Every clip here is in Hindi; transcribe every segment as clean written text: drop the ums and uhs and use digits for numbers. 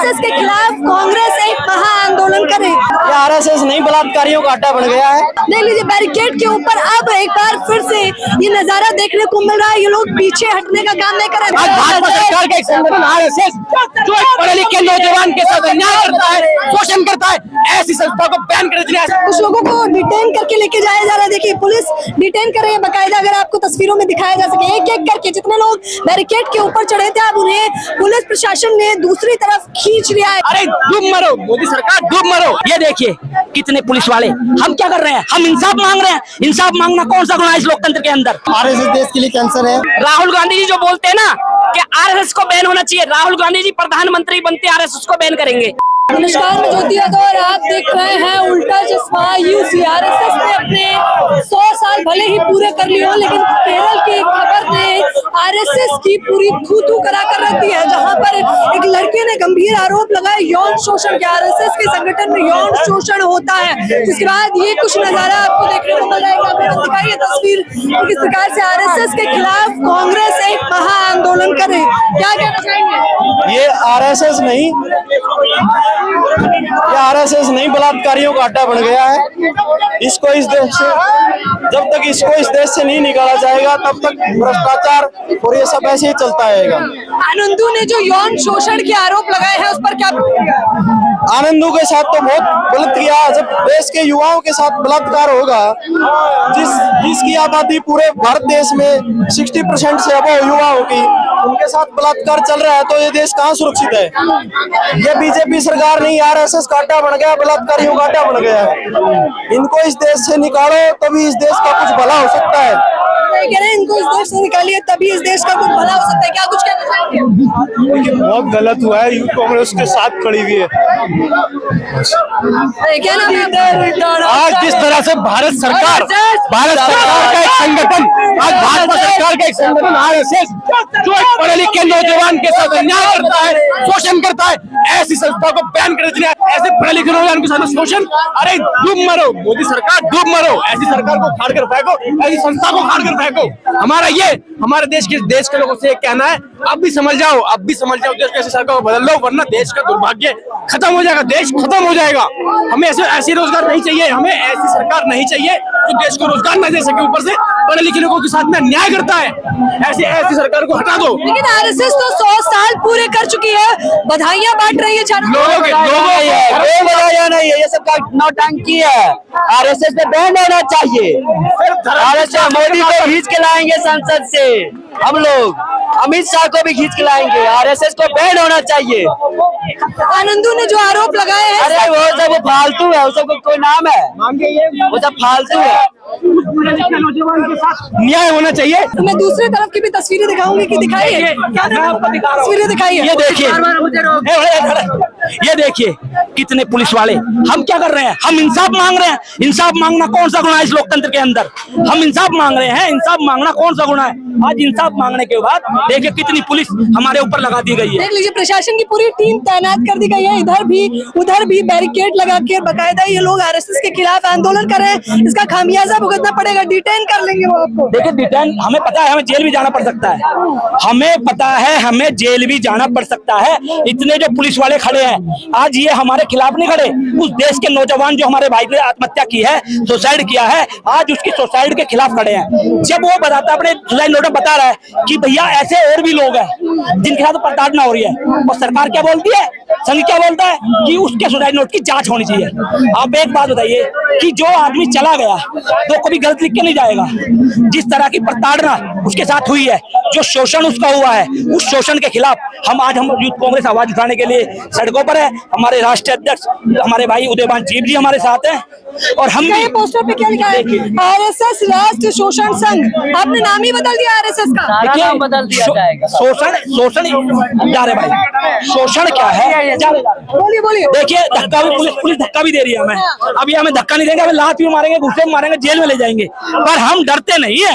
आरएसएस के खिलाफ कांग्रेस एक महा आंदोलन करे। ये आरएसएस नहीं बलात्कारियों का अड्डा बन गया है। देख लीजिए बैरिकेड के ऊपर अब एक बार फिर से ये नजारा देखने को मिल रहा है। ये लोग पीछे हटने का काम नहीं कर रहे। आज भाजपा सरकार का एक संगठन आरएसएस जो एक पढ़े लिखे नौजवान के साथ अन्याय करता है, शोषण करता है, ऐसी संस्था को बैन कर दिया। कुछ लोगों को डिटेन करके लेके जाया जा रहा है। देखिए पुलिस डिटेन कर रही है बाकायदा। अगर आपको तस्वीरों में दिखाया जा सके एक एक करके जितने लोग बैरिकेड के ऊपर चढ़े थे अब उन्हें पुलिस प्रशासन ने दूसरी तरफ खींच लिया है। अरे डूब मरो मोदी सरकार, डूब मरो। ये देखिए कितने पुलिस वाले, हम क्या कर रहे हैं? हम इंसाफ मांग रहे हैं। इंसाफ मांगना कौन सा गुनाह है इस लोकतंत्र के अंदर? आरएसएस देश के लिए कैंसर है। राहुल गांधी जी जो बोलते हैं ना कि आरएसएस को बैन होना चाहिए, राहुल गांधी जी प्रधानमंत्री बनते आरएसएस को बैन करेंगे। नमस्कार, मैं ज्योति यादव और आप देख रहे हैं उल्टा चश्मा यूसी। आरएसएस ने अपने 100 साल भले ही पूरे कर लिए हो, लेकिन केरल की खबर ने आरएसएस की पूरी थू करा कर रख दी है। जहां पर एक लड़के ने गंभीर आरोप लगाए यौन शोषण के। आरएसएस के संगठन में यौन शोषण होता है। जिसके बाद ये कुछ नजारा आपको देखने को मिल जाएगा। दिखाइए तस्वीर किस प्रकार से आरएसएस के खिलाफ कांग्रेस एक महा आंदोलन करे। क्या कहना चाहेंगे? ये आरएसएस नहीं बलात्कारियों का अड्डा बन गया है। इसको इस देश से, जब तक इसको इस देश से नहीं निकाला जाएगा तब तक भ्रष्टाचार और ये सब ऐसे ही चलता रहेगा। आनंदू ने जो यौन शोषण के आरोप लगाए हैं उस पर क्या? आनंदू के साथ तो बहुत गलत किया। जब देश के युवाओं के साथ बलात्कार होगा, जिसकी आबादी पूरे भारत देश में 60% से अबव युवा होगी, उनके साथ बलात्कार चल रहा है तो ये देश कहाँ सुरक्षित है? ये बीजेपी सरकार नहीं, आरएसएस का अड्डा बन गया, बलात्कारियों का अड्डा बन गया है। इनको इस देश से निकालो तभी इस देश का कुछ भला हो सकता है। कह रहे हैं इनको इस देश से निकालिए तभी इस देश का कुछ भला हो सकता है। क्या कुछ कहना चाहेंगे? देखिए बहुत गलत हुआ है, यूथ कांग्रेस के साथ खड़ी हुई है। क्या नाम है? आज जिस तरह से भारत सरकार का एक संगठन, आज भाजपा सरकार का एक संगठन आरएसएस जो एक पढ़े लिखे नौजवान के साथ अन्याय करता है, शोषण करता है, ऐसी संस्था को बैन कर दिया। ऐसे पढ़े लिखे नौजवान के साथ शोषण, अरे डूब मरो मोदी सरकार, डूब मरो। ऐसी सरकार को खाड़ कर फेंको, ऐसी संस्था को खाड़ कर फेंको। हमारे देश के लोगों से कहना है, अब भी समझ जाओ, देश की ऐसी सरकार को बदल लो, वरना देश का दुर्भाग्य खत्म हो जाएगा, देश खत्म हो जाएगा। हमें ऐसे रोजगार नहीं चाहिए, हमें ऐसी सरकार नहीं चाहिए जो देश को रोजगार न दे सके, ऊपर से पढ़े लिखे लोगों के साथ में अन्याय करता है। ऐसी सरकार को हटा दो। लेकिन आरएसएस तो 100 साल पूरे कर चुकी है, बधाइयां बांट रही है। बधाइयां नहीं है, ये सब का नौटंकी है। आरएसएस पे बैन होना चाहिए। आरएसएस मोदी को खींच के लाएंगे संसद से, हम लोग अमित शाह को भी खींच के लाएंगे। आरएसएस को बैन होना चाहिए। आनंदू ने जो आरोप लगाए हैं, अरे वो सब फालतू है, उस सब कोई नाम है, वो सब फालतू है। न्याय होना चाहिए। तो मैं दूसरी तरफ की भी तस्वीरें दिखाऊंगी कि दिखाइए। क्या तस्वीरें दिखाइए? ये देखिए कितने पुलिस वाले, हम क्या कर रहे हैं? हम इंसाफ मांग रहे हैं। इंसाफ मांगना कौन सा गुनाह है इस लोकतंत्र के अंदर? हम इंसाफ मांग रहे हैं। इंसाफ मांगना कौन सा गुनाह है? आज इंसाफ मांगने के बाद देखिए कितनी पुलिस हमारे ऊपर लगा दी गई है। देख लीजिए प्रशासन की पूरी टीम तैनात कर दी गई है। इधर भी बैरिकेड लगा के बाकायदा ये लोग आरएसएस के खिलाफ आंदोलन कर रहे हैं। इसका खामियाजा भुगतना पड़ेगा, डिटेन कर लेंगे वो आपको। देखिए डिटेन, हमें पता है हमें जेल भी जाना पड़ सकता है, हमें पता है हमें जेल भी जाना पड़ सकता है। इतने जो पुलिस वाले खड़े हैं आज ये हमारे खिलाफ नहीं खड़े। उस देश के नौजवान जो हमारे भाई ने आत्महत्या की है, सुसाइड किया है, आज उसकी सुसाइड के खिलाफ खड़े हैं। जब वो बताता अपने सुसाइड नोट बता रहा है कि भैया ऐसे और भी लोग हैं जिनके साथ प्रताड़ना हो रही है, और सरकार क्या बोलती है, संघ क्या बोलता है कि उसके सुसाइड नोट की जांच होनी चाहिए। आप एक बात बताइए कि जो आदमी चला गया तो कभी गलत लिख के नहीं जाएगा। जिस तरह की प्रताड़ना उसके साथ हुई है, जो शोषण उसका हुआ है, उस शोषण के खिलाफ हम यूथ कांग्रेस आवाज उठाने के लिए सड़कों पर है। हमारे राष्ट्रीय अध्यक्ष हमारे भाई उदयभान जीव जी हमारे साथ हैं, और हम भी पोस्टर पे क्या लिखा है? आरएसएस राष्ट्रीय शोषण संघ। आपने नाम ही बदल दिया आरएसएस का। नाम बदल दिया जाएगा। शोषण जा रहे भाई, शोषण क्या है? बोलिए। देखिए धक्का भी पुलिस धक्का भी दे रही है हमें। अभी हमें धक्का नहीं देंगे, हमें लात भी मारेंगे, गुस्से में मारेंगे, जेल में ले जाएंगे, पर हम डरते नहीं है।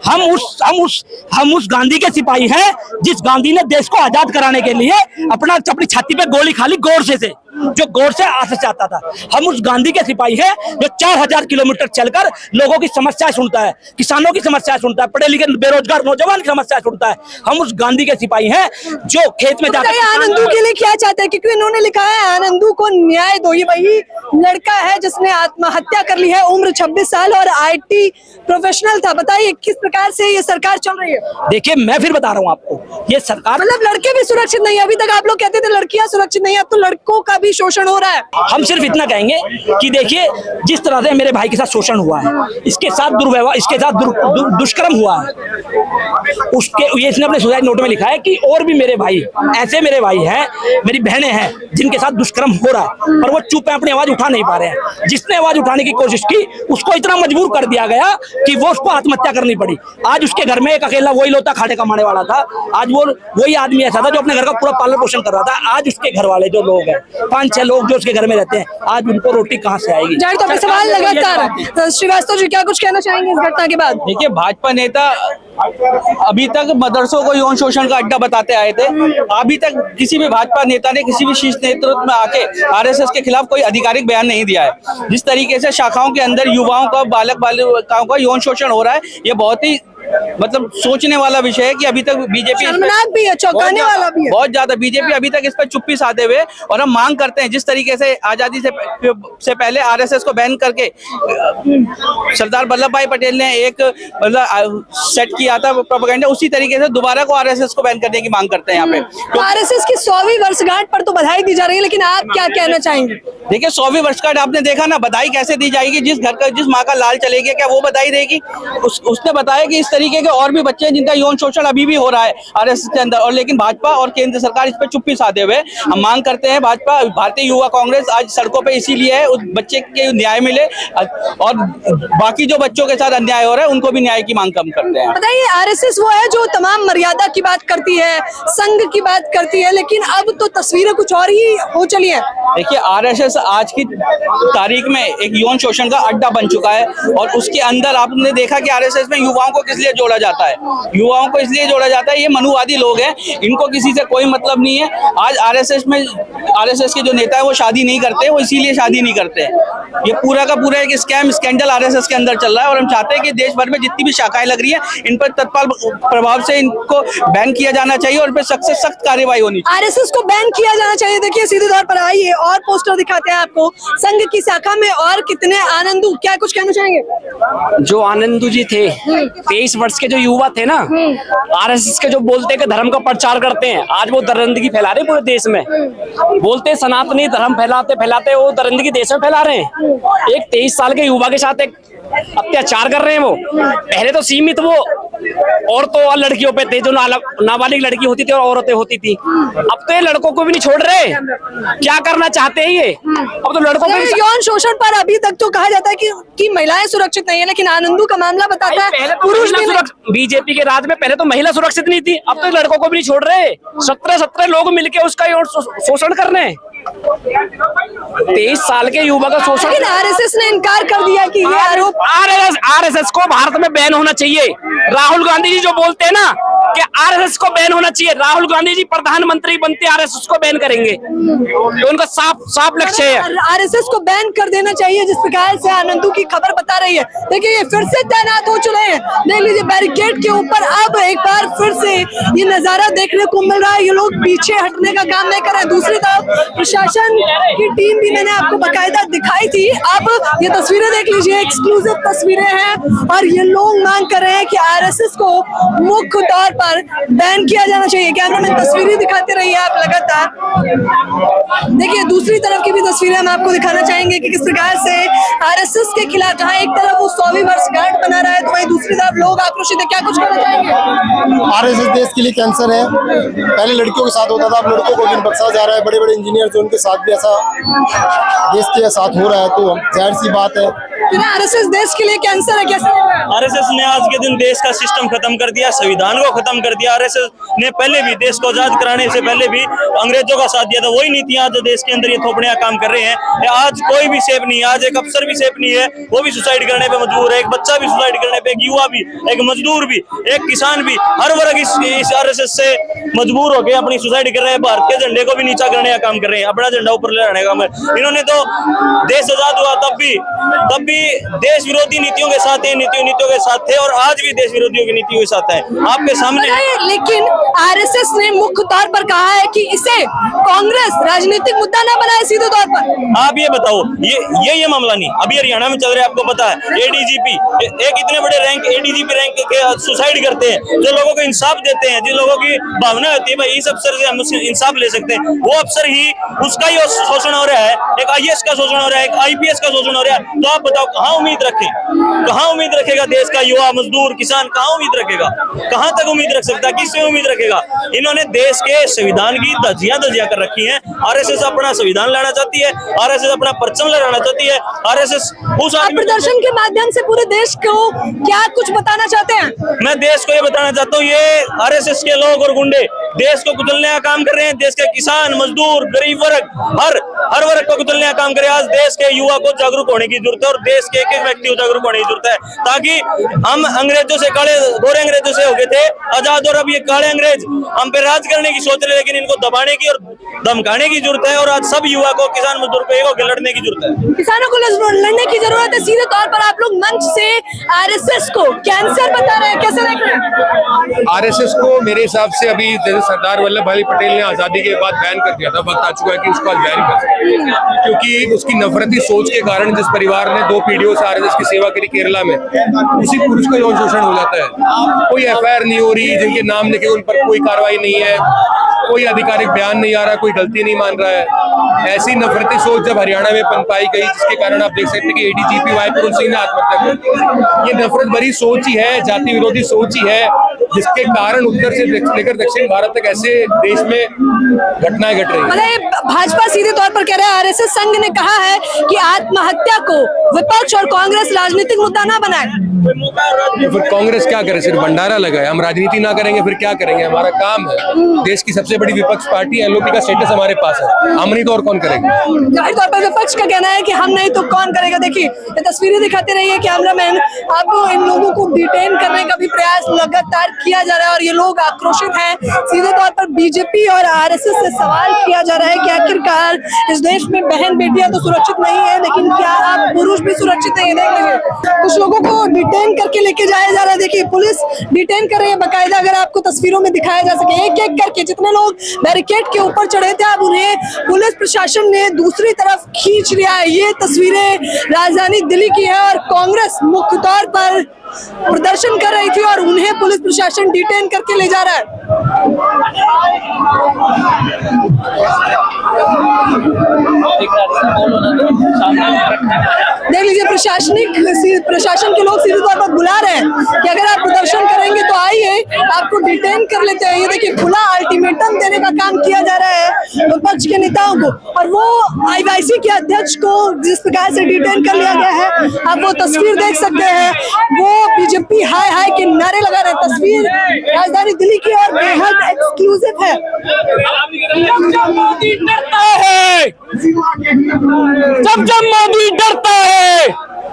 हम उस गांधी के सिपाही हैं जिस गांधी ने देश को आजाद कराने के लिए अपनी छाती पे गोली खा ली गौर से। जो गौर से आरएसएस चाहता था। हम उस गांधी के सिपाही हैं जो 4000 किलोमीटर चलकर लोगों की समस्याएं सुनता है, किसानों की समस्याएं सुनता है, पढ़े लिखे बेरोजगार नौजवान की समस्याएं सुनता है। हम उस गांधी के सिपाही हैं जो खेत में जाकर आनंदू के लिए क्या चाहते हैं, क्योंकि इन्होंने लिखा है आनंदू को न्याय दो। ये वही लड़का है जिसने आत्महत्या कर ली है, उम्र 26 साल और IT प्रोफेशनल था। बताइए किस प्रकार से ये सरकार चल रही है। देखिए मैं फिर बता रहा हूँ आपको, ये सरकार मतलब लड़के भी सुरक्षित नहीं है। अभी तक आप लोग कहते थे लड़कियां सुरक्षित नहीं है, अब तो लड़कों का भी शोषण हो रहा है। हम सिर्फ इतना कहेंगे कि देखिए जिस तरह से मेरे भाई के साथ शोषण हुआ है, इसके साथ दुर्व्यवहार, इसके साथ दुष्कर्म हुआ है, उसके ये इसने अपने सुसाइड नोट में लिखा है कि और भी मेरे भाई, ऐसे मेरे भाई हैं, मेरी बहनें हैं जिनके साथ दुष्कर्म हो रहा है, पर वो चुप है, अपनी आवाज उठा नहीं पा रहे हैं। जिसने आवाज उठाने की कोशिश की उसको इतना मजबूर कर दिया गया कि वो उसको आत्महत्या करनी पड़ी। आज उसके घर में एक अकेला वही लोता खाटे कमाने वाला था, आज वो वही आदमी ऐसा था जो अपने घर का पूरा पालन पोषण कर रहा था। आज उसके घर वाले जो लोग हैं, 5-6 लोग जो उसके घर में रहते हैं, आज उनको रोटी कहाँ से आएगी। जाहिर तौर पे सवाल लगातार। श्रीवास्तव जी क्या कुछ कहना चाहेंगे इस घटना के बाद। देखिए भाजपा नेता अभी तक मदरसों को यौन शोषण का अड्डा बताते आए थे। अभी तक किसी भी भाजपा नेता ने किसी भी शीर्ष नेतृत्व में आके आरएसएस के खिलाफ कोई आधिकारिक बयान नहीं दिया है। जिस तरीके से शाखाओं के अंदर युवाओं का, बालक बालिकाओं का यौन शोषण हो रहा है, ये बहुत ही मतलब सोचने वाला विषय है कि अभी तक बीजेपी शर्मनाक भी है, चौंकाने वाला भी है। बहुत ज्यादा बीजेपी अभी तक इस पर चुप्पी साधे हुए। और हम मांग करते हैं जिस तरीके से आजादी से पहले आरएसएस को बैन करके सरदार वल्लभ भाई पटेल ने एक मतलब सेट किया था प्रोपेगेंडा, उसी तरीके से दोबारा को आरएसएस को बैन करने की मांग करते हैं यहाँ पे। तो आरएसएस की 100वीं वर्षगांठ पर तो बधाई दी जा रही है, लेकिन आप क्या कहना चाहेंगे। देखिए 100वीं वर्षगांठ आपने देखा ना, बधाई कैसे दी जाएगी। जिस माँ का लाल चले गया क्या वो बधाई देगी। उसने बताया कि इस तरीके के और भी बच्चे हैं जिनका यौन शोषण अभी भी हो रहा है आरएसएस के अंदर, और लेकिन भाजपा और केंद्र सरकार इस पर चुप्पी साधे हुए। हम मांग करते हैं भाजपा, भारतीय युवा कांग्रेस आज सड़कों पे इसीलिए है, उस बच्चे के न्याय मिले और बाकी जो बच्चों के साथ अन्याय हो रहा है उनको भी न्याय की मांग हम करते हैं। बताइए आरएसएस वो है जो तमाम मर्यादा की बात करती है, संघ की बात करती है, लेकिन अब तो तस्वीरें कुछ और ही हो चली है। देखिए आरएसएस आज की तारीख में एक यौन शोषण का अड्डा बन चुका है, और उसके अंदर आपने देखा कि आरएसएस में युवाओं को किस लिए जोड़ा जाता है। युवाओं को इसलिए जोड़ा जाता है, ये मनुवादी लोग हैं, इनको किसी से कोई मतलब नहीं है। आज आरएसएस के जो नेता है वो शादी नहीं करते, वो इसीलिए शादी नहीं करते हैं। ये पूरा का पूरा एक स्कैम स्कैंडल आरएसएस के अंदर चल रहा है, और हम चाहते हैं कि देश भर में जितनी भी शाखाएं लग रही है इन पर तत्काल प्रभाव से इनको बैन किया जाना चाहिए और इस पर सख्त कार्रवाई होनी चाहिए। आरएसएस को बैन किया जाना चाहिए। देखिए सीधे तौर पर आइए और पोस्टर दिखाते हैं आपको संघ की शाखा में और कितने आनंदू, क्या कुछ कहना चाहेंगे। जो आनंदू जी थे 23 वर्ष के जो युवा थे ना, आरएसएस के जो बोलते हैं कि धर्म का प्रचार करते हैं, आज वो दरिंदगी फैला रहे हैं पूरे देश में। बोलते हैं सनातनी धर्म फैलाते वो दरिंदगी देश में फैला रहे हैं। एक 23 साल के युवा के साथ एक अत्याचार कर रहे हैं। वो पहले तो सीमित वो औरतों और लड़कियों पे थे, जो नाबालिग लड़की होती थी और औरतें होती थी। अब तो ये लड़कों को भी नहीं छोड़ रहे। क्या करना चाहते हैं ये? अब तो लड़कों को यौन शोषण पर अभी तक तो कहा जाता है कि महिलाएं सुरक्षित नहीं है, लेकिन आनंदू का मामला बताता है पुरुष भी। बीजेपी के राज में पहले तो महिला सुरक्षित नहीं थी, अब तो लड़कों को भी नहीं छोड़ रहे। 17 लोग मिलके उसका शोषण कर रहे हैं। 23 साल के युवा का शोषण। लेकिन आरएसएस ने इनकार कर दिया कि ये आरोप। आरएसएस को भारत में बैन होना चाहिए। राहुल गांधी जी जो बोलते हैं ना कि आरएसएस को बैन होना चाहिए, राहुल गांधी जी प्रधानमंत्री बनते आरएसएस को बैन करेंगे, तो उनका साफ लक्ष्य है। आरएसएस को बैन कर देना चाहिए, जिस प्रकार से आनंदू की खबर बता रही है। देखिए ये फिर से तैनात हो चुके हैं, देख लीजिए बैरिकेड के ऊपर। अब एक बार फिर से ये नजारा देखने को मिल रहा है, ये लोग पीछे हटने का काम नहीं कर रहे हैं। दूसरी तरफ प्रशासन की टीम भी मैंने आपको बकायदा दिखाई थी। अब ये तस्वीरें देख लीजिए, एक्सक्लूसिव तस्वीरें हैं, और ये लोग मांग कर रहे हैं कि आरएसएस को मुख्य तौर पर बैन किया जाना चाहिए। कैमरामैन तस्वीरें दिखाते रहिए आप लगातार। देखिए दूसरी तरफ की भी तस्वीरें हम आपको दिखाना चाहेंगे कि किस प्रकार से आरएसएस के खिलाफ, जहां एक तरफ वो 100वीं वर्षगांठ बना रहा है, तो वहीं दूसरी तरफ लोग आक्रोशित है। क्या कुछ कहना चाहेंगे। आरएसएस देश के लिए कैंसर है। पहले लड़कियों के साथ होता था, अब लड़कों को भी बख्शा जा रहा है। बड़े बड़े इंजीनियर जो उनके साथ भी ऐसा देश के साथ हो रहा है, तो जाहिर सी बात है आरएसएस देश के लिए कैंसर है, कैसे लग रहा है? आरएसएस ने आज के दिन देश का सिस्टम खत्म कर दिया, संविधान को खत्म कर दिया। आरएसएस ने पहले भी देश को आजाद कराने से पहले भी अंग्रेजों का साथ दिया था। वही नीतियां जो देश के अंदर ये थोपड़ियां काम कर रहे हैं। आज कोई भी सेफ नहीं है, आज एक अफसर भी सेफ नहीं है, वो भी सुसाइड करने पे मजबूर है, एक बच्चा भी सुसाइड करने पे, एक युवा भी, एक मजदूर भी, एक किसान भी, हर वर्ग इस आरएसएस से मजबूर होकर अपनी सुसाइड कर रहे हैं। भारत के झंडे को भी नीचा करने का काम कर रहे हैं, अपना झंडा ऊपर ले आने का काम है। इन्होंने तो देश आजाद हुआ तब भी देश विरोधी नीतियों के साथ थे, नीतियों के साथ थे, और आज भी देश विरोधियों की नीतियों के साथ है। आपके सामने लेकिन आरएसएस ने मुख्य तौर पर कहा है कि इसे कांग्रेस राजनीतिक मुद्दा न बनाए सीधे तौर पर। आप ये बताओ, ये मामला नहीं अभी हरियाणा में चल रहा है, आपको पता है। एडीजीपी एक इतने बड़े रैंक, एडीजीपी रैंक के सुसाइड करते हैं, जो लोगों को इंसाफ देते हैं, जिन लोगों की भावना होती है भाई इस अफसर से हम इंसाफ ले सकते हैं, वो अफसर ही उसका ही शोषण हो रहा है, एक आईएएस का शोषण हो रहा है, एक आईपीएस का शोषण हो रहा है। तो आप बताओ कहाँ उम्मीद रखें, कहाँ उम्मीद रखेगा देश का युवा, मजदूर, किसान, कहाँ उम्मीद रखेगा, कहाँ तक उम्मीद रख सकता है, किससे उम्मीद रखेगा? इन्होंने देश के संविधान की धज्जियां कर रखी हैं। आरएसएस अपना संविधान लाना चाहती है, आरएसएस अपना परचम लहराना चाहती है। आरएसएस उस प्रदर्शन के माध्यम से पूरे देश को क्या कुछ बताना चाहते हैं? मैं देश को ये बताना चाहता हूँ, ये आरएसएस के लोग और गुंडे देश को कुचलने का काम कर रहे हैं। देश के किसान, मजदूर, गरीब वर्ग, हर वर्ग को कुचलने का काम कर रहे हैं। आज देश के युवा को जागरूक होने की जरूरत है और देश के एक व्यक्ति को जागरूक होने की जरूरत है, ताकि हम अंग्रेजों से, गोरे अंग्रेजों से हो गए थे आजाद, और अब ये काले अंग्रेज हम पे राज करने की सोच रहे, लेकिन इनको दबाने की और धमकाने की जरूरत है। और आज सब युवा को, किसान मजदूर को एक लड़ने की जरूरत है, किसानों को लड़ने की जरूरत है। सीधे तौर पर आप लोग मंच से आरएसएस को कैंसर बता रहे हैं, कैसे देख रहे हैं? आरएसएस को मेरे हिसाब से अभी जैसे सरदार वल्लभ भाई पटेल ने आजादी के बाद बैन कर दिया था, वक्त आ चुका है कि उसको बैन कर सकते, क्योंकि उसकी नफरती सोच के कारण जिस परिवार ने 2 पीढ़ियों से आरएसएस की सेवा करी केरला में, उसी पुरुष का यौन शोषण हो जाता है। कोई एफआईआर नहीं हो रही, जिनके नाम लिखे उन पर कोई कार्रवाई नहीं है, कोई आधिकारिक बयान नहीं आ रहा, कोई गलती नहीं मान रहा है। ऐसी नफरती सोच जब हरियाणा में पनपाई गई, जिसके कारण आप देख सकते हैं कि एडीजीपी वाई पूरन सिंह ने आत्महत्या कर, ये नफरत भरी सोच ही है, जाति विरोधी सोच ही है, जिसके कारण उत्तर से लेकर दक्षिण भारत तक ऐसे देश में घटनाएं घट रही हैं। भाजपा सीधे तौर पर कह रहा है, आरएसएस संघ ने कहा है कि आत्महत्या को विपक्ष और कांग्रेस राजनीतिक मुद्दा ना बनाए। फिर कांग्रेस क्या करे, सिर्फ भंडारा लगाए? हम राजनीति ना करेंगे फिर क्या करेंगे? हमारा काम है, देश की सबसे बड़ी विपक्ष पार्टी एलओपी का स्टेटस हमारे पास है, हम नहीं तो और कौन करेंगे? जाहिर तौर पर विपक्ष का कहना है कि हम नहीं तो कौन करेगा। देखिए ये तस्वीरें दिखाते रहिए कैमरामैन, अब इन लोगों को डिटेन करने का भी प्रयास लगातार किया जा रहा है और ये लोग आक्रोशित हैं। सीधे तौर पर बीजेपी और आरएसएस से सवाल किया जा रहा है कि आखिरकार इस देश में बहन बेटियां तो सुरक्षित नहीं है, लेकिन क्या आप पुरुष भी सुरक्षित नहीं? देख लीजिए कुछ लोगों को डिटेन करके लेके जाया जा रहा है। देखिए पुलिस डिटेन कर रही है बाकायदा, अगर आपको तस्वीरों में दिखाया जा सके, एक एक करके जितने लोग बैरिकेड के ऊपर चढ़े थे अब उन्हें पुलिस प्रशासन ने दूसरी तरफ खींच लिया है। ये तस्वीरें राजधानी दिल्ली की है और कांग्रेस मुख्य तौर पर प्रदर्शन कर रही थी और उन्हें पुलिस प्रशासन डिटेन करके ले जा रहा है। देख लीजिए प्रशासन के लोग सीधे तौर पर बुला रहे हैं कि अगर आप प्रदर्शन करेंगे तो आइए, आपको डिटेन कर लेते हैं। ये देखिए खुला अल्टीमेटम देने का काम किया जा रहा है विपक्ष के नेताओं को, और वो आईवाईसी के अध्यक्ष को जिस प्रकार से डिटेन कर लिया गया है, आप वो तस्वीर देख सकते हैं। वो बीजेपी हाय हाय के नारे लगा रहे हैं। तस्वीर राजधानी दिल्ली की और बेहद एक्सक्लूसिव है। जब मोदी डरता है, जब मोदी डरता है,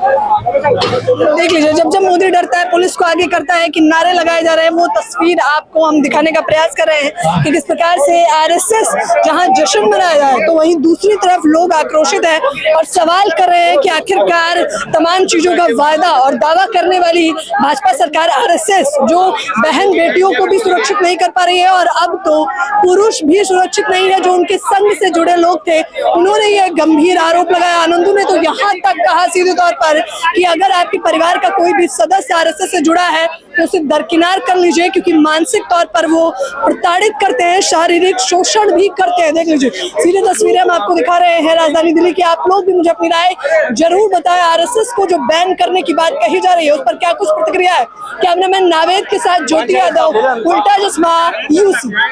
देख लीजिए जब मोदी डरता है पुलिस को आगे करता है कि नारे लगाए जा रहे हैं। वो तस्वीर आपको हम दिखाने का प्रयास कर रहे हैं कि किस प्रकार से आरएसएस जहां जश्न मनाया जाए तो वहीं दूसरी तरफ लोग आक्रोशित हैं और सवाल कर रहे हैं कि आखिरकार तमाम चीजों का वायदा और दावा करने वाली भाजपा सरकार आरएसएस जो बहन बेटियों को भी सुरक्षित नहीं कर पा रही है और अब तो पुरुष भी सुरक्षित नहीं है, जो उनके संघ से जुड़े लोग थे उन्होंने ये गंभीर आरोप लगाया। आनंदू ने तो यहाँ तक कहा सीधे तौर पर कि अगर आपके परिवार का कोई भी सदस्य आरएसएस से जुड़ा है तो उसे दरकिनार कर लीजिए, क्योंकि मानसिक तौर पर वो प्रताड़ित करते हैं, शारीरिक शोषण भी करते हैं। देख लीजिए सीधे तस्वीरें हम आपको दिखा रहे हैं राजधानी दिल्ली की। आप लोग भी मुझे अपनी राय जरूर बताएं, आरएसएस को जो बैन करने की बात कही जा रही है उस पर क्या कुछ प्रतिक्रिया है। कैमरामैन नावेद के साथ ज्योति यादव, उल्टा चश्मा, यूसी।